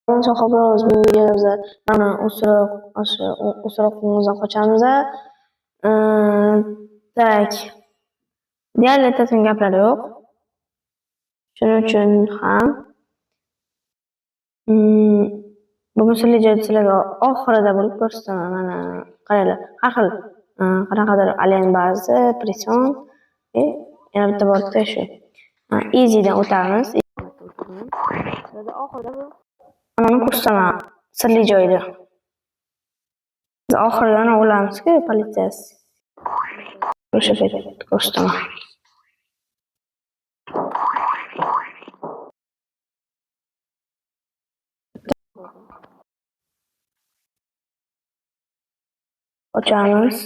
Soha biroz bu videomizda mana o'siroqimizdan qochamiz. Tak. Deyarli aytadigan gaplar yo'q. Shuning uchun ham bu misli joyda sizlarga oxirida bo'lib ko'rsataman. Mana qaranglar, har xil qanaqadir alien bazi, prison yana bitta borda shu. Easy'dan o'tamiz. Sizlarda oxirida bu anani ko'rsataman, sirli joyda. Biz oxiridan o'lamizku politsiyasi. O'sha paytda ko'rsataman. Ochamiz.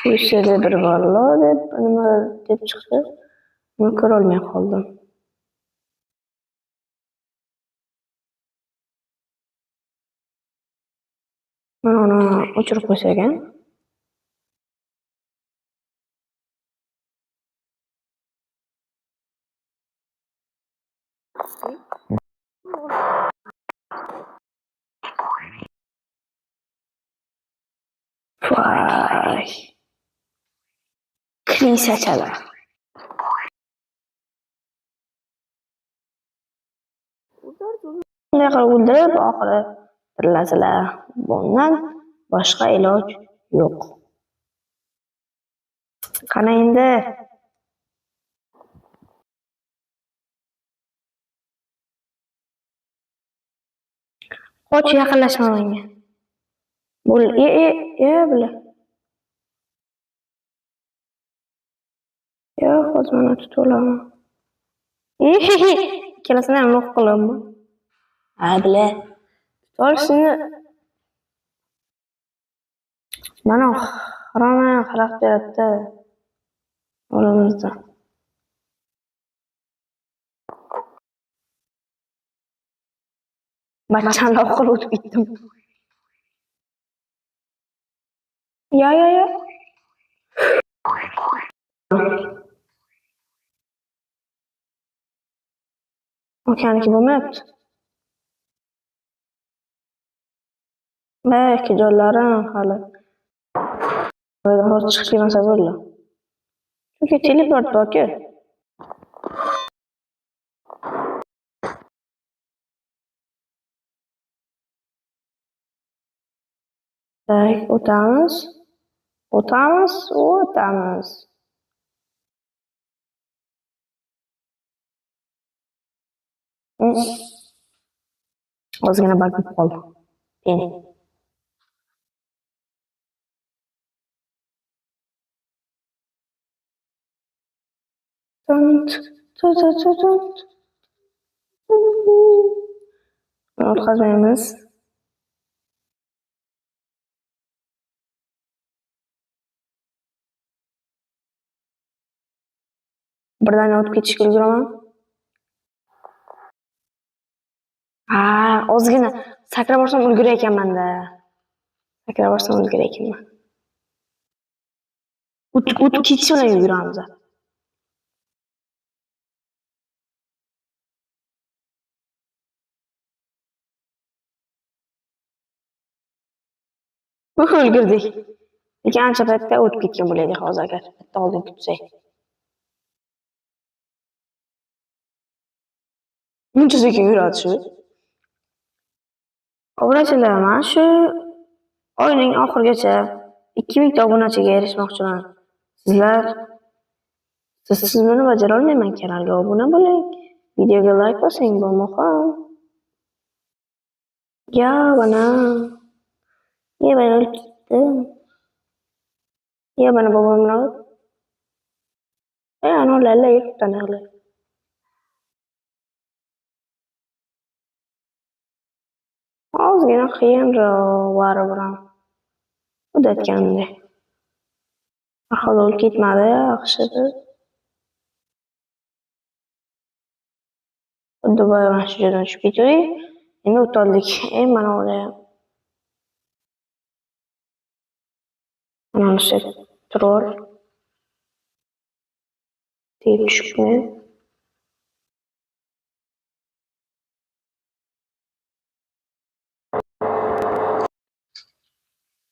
Bu yerda bir borlo deb nima deb chiqdi. Buni ko'ra olmay qoldim. Mana uni o'chirib qo'ysak ham. Vay. Klisachalar. Bunday qilib o'ldirib, oxiri tiriladilar. Bundan boshqa iloj yo'q. Qani endi? Qoch, yaqinlashma menga. Bo'l, bular. Yo'q, hozir mana tutib olaman. Ikkalasini ham yo'q qilaman. Bile. To'g'risini mana haroma qarab beradi. Olamizda. Bachchan oqil o'tib ketdim. Ya. Okeaniki bo'lmayapti. Belki jollarim hali. Hozir chiqib kelmasa bo'ldi. Chunki teleport bor-ku. Tak, o'tamiz. Ozgina bakib qoldim. Peni. O'tkazmaymiz. Birdan o'tib ketishga ulguraman. Ozgina sakrab borsam ulgurar ekanman-da. O'tib ketish bilan yuguramiz. Ulgurdik. Lekin ancha paytda o'tib ketgan bo'laydi hozir agar bitta oldin tutsak. Buncha sekin yuradi shu. Obunachilar, men shu oyning oxirigacha 2000 ta obunachiga erishmoqchiman. Siz buni bajara olmayman. Kanalga obuna bo'ling. Videoga like bosing, bu muhim. Ya, bana ketdim. Ya, bana bobomni ol. Ana ularla yurtdan olay. Ozgina qiyinroq varo bilan. O'tayotgandek. Aholi o'lib ketmadi, yaxshidir. Xuddi boyagina shu joydan tushib ketdik. Endi o'toldik. Mana o'raya. Nonushta troll. Deyip tushibmi?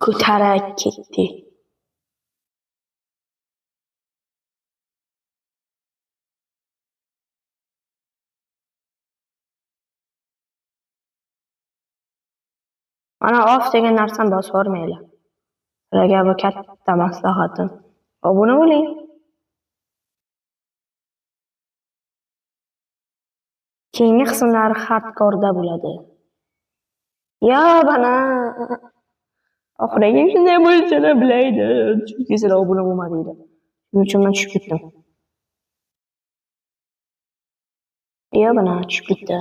Ko'tarib ketdi. Mana off degan narsani bosib yubormanglar. Sizlarga bu katta maslahatim. Obuna bo'ling. Keyingi qismlari hardkorda bo'ladi. Ya bana oxiriga shunday bo'lishini bilaydi. Chunki sizlar obuna bo'lmadinglar. Shuning uchun men tushib ketdim. Ya bana tushib ketdi.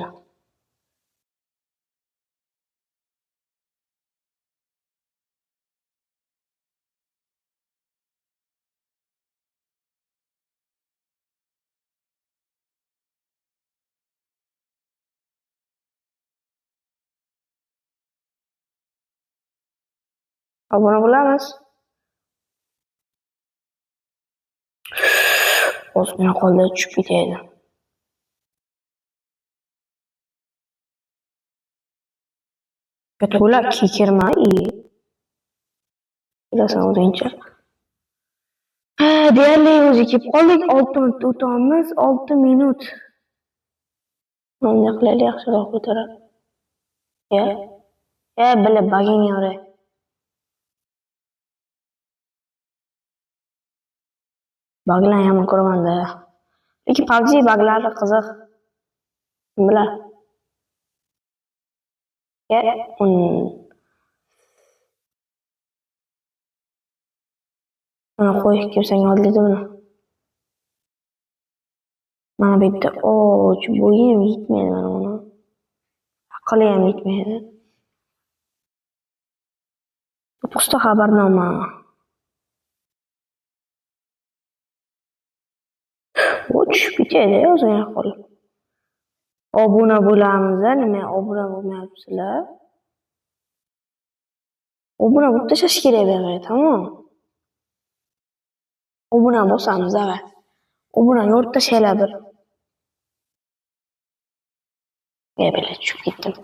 Obuna bo'lamiz. Ozgina qoldi tushib ketaydi. To'la kekirma bilasan o'zingcha. Deyarli o'zi kelib qoldik. 6 minut o'tamiz. 6 minut. Bunday qilaylik, yaxshiroq o'tirib. Bilib baging yore. Baglar yomon ko'raman-da. Lekin PUBG baglari qiziq. Bilar. Mana qo'y kimsang oldida buni. Mana bu yerda bo'yim yetmaydi mana buni. Aqli ham yetmaydi. Puxta xabarnoma. Tushib ketaydi o'zing qol. Obuna bo'lamiz, nima obuna bo'lmayapsizlar? Obuna bo'lib tashlash kerak bermay, tamom. Obuna bo'lsamiz, avval. Obuna yo'rt tashlaylar bir. Bela tushib ketdim.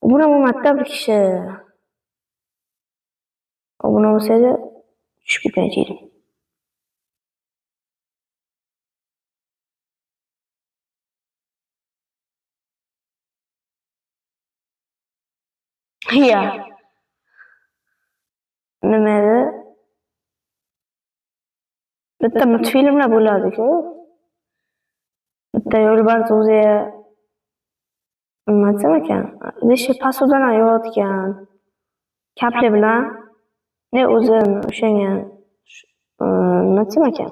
Obuna bo'lmadi bir kishi. Obuna bo'lsa-da tushib ketmaydi. Ya. Nima edi? Bitta multfilmlar bo'ladi-ku. Bitta yo'lbars o'zi nima desam ekan? Ishi pasudan yotgan kapli bilan o'zim o'shanga nima desam ekan?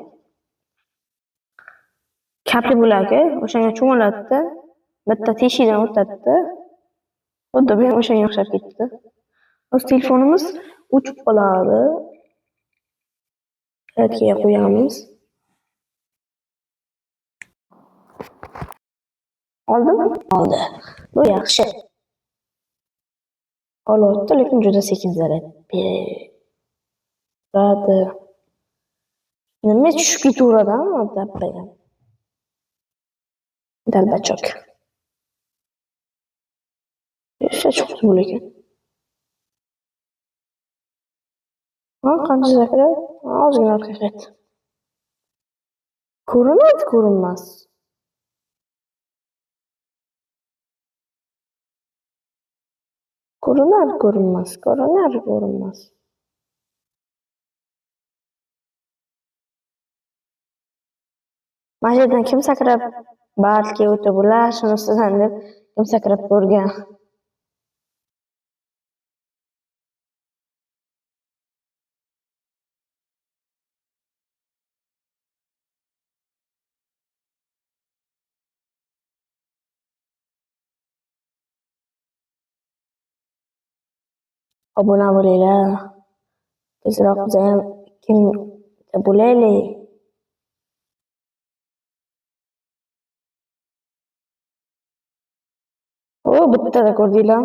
Kapli bo'ladi, o'shanga cho'miladi-da, bitta teshidan o'tadi-da. Xuddi men o'shanga o'xshab ketdi. O'z telefonimiz o'chib qoladi. Kaytga qo'yamiz. Oldimi? Oldi. Bu yaxshi. Oldi, lekin juda sekin zaryad beradi. Nima tushib ketaveradimi dabbadan? Dalbachok. Еще chiqdi bu lekin. Qancha zakra? Ozgina orqaga qayt. Ko'rinadi, ko'rinmas. Ko'rinmas. Masjiddan kim sakrab balki o'tib bo'lar, shunisidan deb kim sakrab ko'rgan. Obuna bo'linglar. Tezroq biz ham kim bo'laylik. Bittada ko'rdinglar.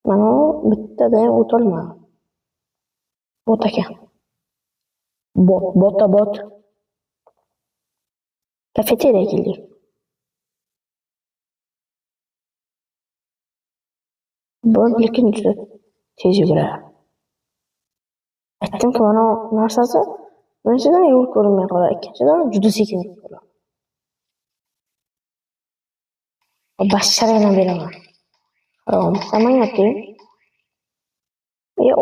Mana bittada ham o'tolmadim. Bot ekan. Bot. Kafeteriyaga keldik. Lekin juda tez yuguradi. Aytdimki, mana narsasi birinchidan yo'l ko'rinmay qoladi, ikkinchidan juda sekin bo'ladi. Basharangdan beraman. Harom, samolyotding.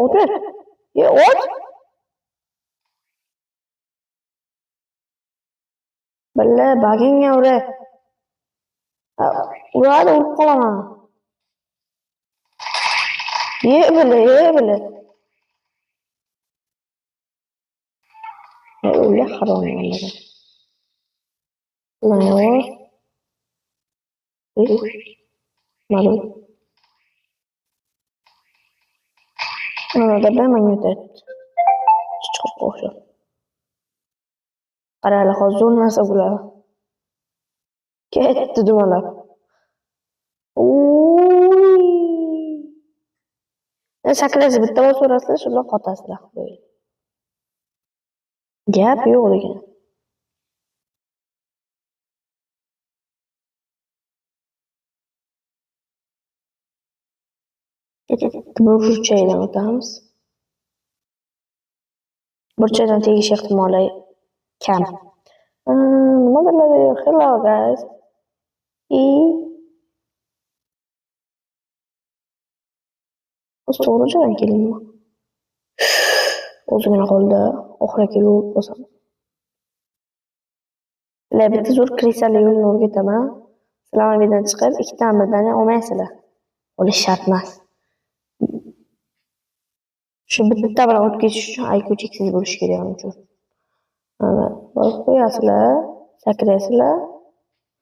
O't. O't. Billa, bagingga ura. Uradi, urib qolaman. Billa. O'yla harom bo'ladi. Mana da ben yutet. Chiqib qo'shib. Qarayli, hozir o'lmasa bo'ladi. Ketdi dumalab. Sakraysiz bitta bor so'rasizlar, shular qotasizlar. Gap yo'q degan. Burchakdan o'tamiz. Burchakdan tegish ehtimoli kam. Nima bo'ladi? Hello guys. To'g'ri joydan keldingmi? O'zigina qoldi. Oxiriga kelib bo'lsam. Bitta zo'r krisali yo'lni o'rgataman. Sizlar videodan chiqib, ikkidan birdan olmaysizlar. Olish shart emas. Shu bitta bilan o'tib ketish uchun IQ cheksiz bo'lish kerak uchun. Mana borib qo'yasizlar, sakraysizlar,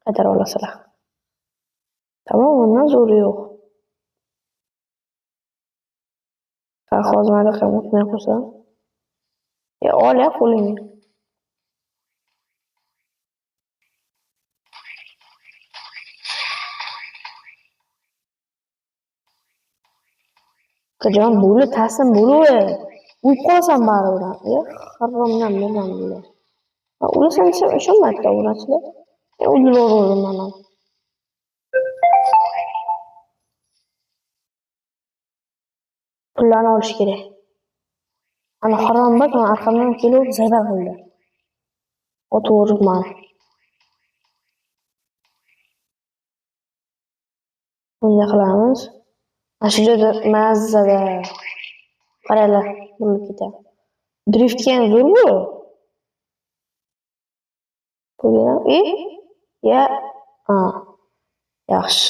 qaytarib olasizlar. Tamom, undan zo'ri yo'q. Hozir mana ham o'tmay qo'ysam. Ola qo'lingni. Kajon bo'li ta'sim bo'li. Uyib qolsam baribir. Haromdan bo'lgan bo'li. Ulasam ishonmaydi ularchilar. O'ldirib mana. Pullarni olish kerak. Ana harom bak, arqamdan kelib zaybar qildi. O'tiribman. Bunday qilamiz. Shu yerda mazzada. Qaranglar, bo'lib ketadi. Driftga ham zo'r bu. Qo'yinglar. Yaxshi.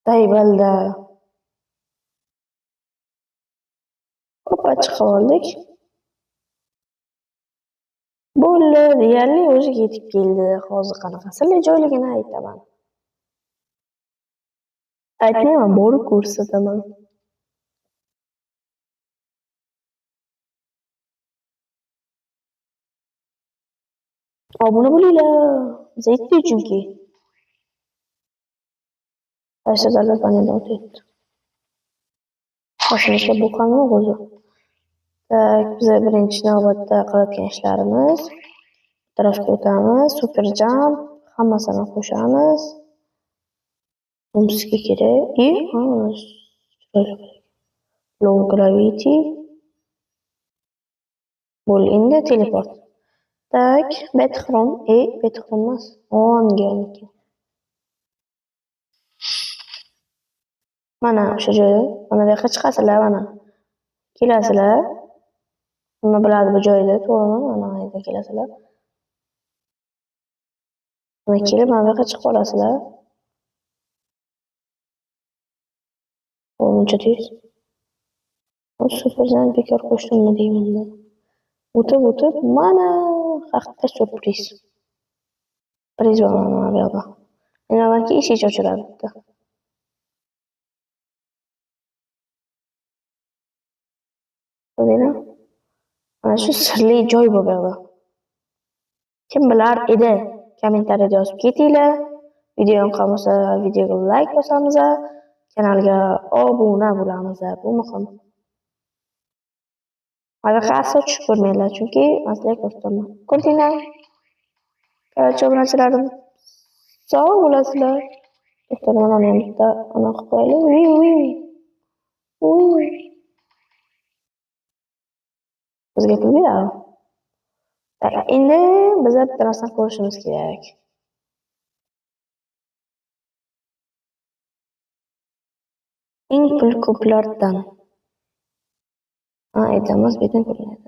Taybalda. Hoppa chiqib oldik. Bo'ldi, deyarli o'zi yetib keldi. Hozir qanaqasilar joyligini aytaman. Aytmayman, borib ko'rsataman. Obuna bo'linglar. Zaytli chunki. Qaysi davlat panelda o'tayapti. Qo'shimcha bu ham yo'q o'zi. Biz birinchi navbatda qilayotgan ishlarimiz. Tarafga o'tamiz, super jump, hammasini qo'shamiz. Bizga kerak. Low gravity. Bo'l endi teleport. Tak, betxrom, betxrom emas. Onga. Mana o'sha joyda, mana bu yoqqa chiqasizlar, mana. Kelasizlar. Nima biladi bu joyda, to'g'rimi? Mana yerga kelasizlar. Mana kelib, mana bu yoqqa chiqib olasizlar. O'ncha tez. Superdan bekor qo'shdimmi deymanda. O'tib, mana haqiqiy syurpriz. Priz bo'laman mana bu yoqda. Yana balki eshik ochiladi bitta. Ko'rdinglar? Mana shu sirli joy bu yoqda. Kim bilar edi? Kommentariyada yozib ketinglar. Video yoqqan bo'lsa, videoga like bosamiz, kanalga obuna bo'lamiz. Bu muhim. Hali aslo tushib ko'rmanglar, chunki maslak ko'rsataman. Ko'rdinglar? Qarchi obunachilarim sog' bo'lasizlar. Ehtimol mana bitta ana qilib qo'yaylik. Bizga pul beradi. Endi biz bitta narsani ko'rishimiz kerak. Eng pul ko'plardan. Aytamiz, betdan ko'rinadi.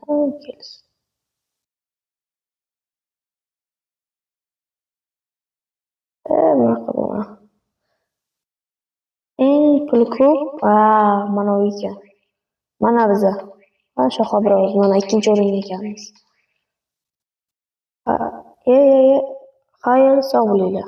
Eng pul ko'p, mana u ekan. Mana biza. Mana Shoxobroz, mana ikkinchi o'rinda ekanmiz. Xayr, sog' bo'linglar.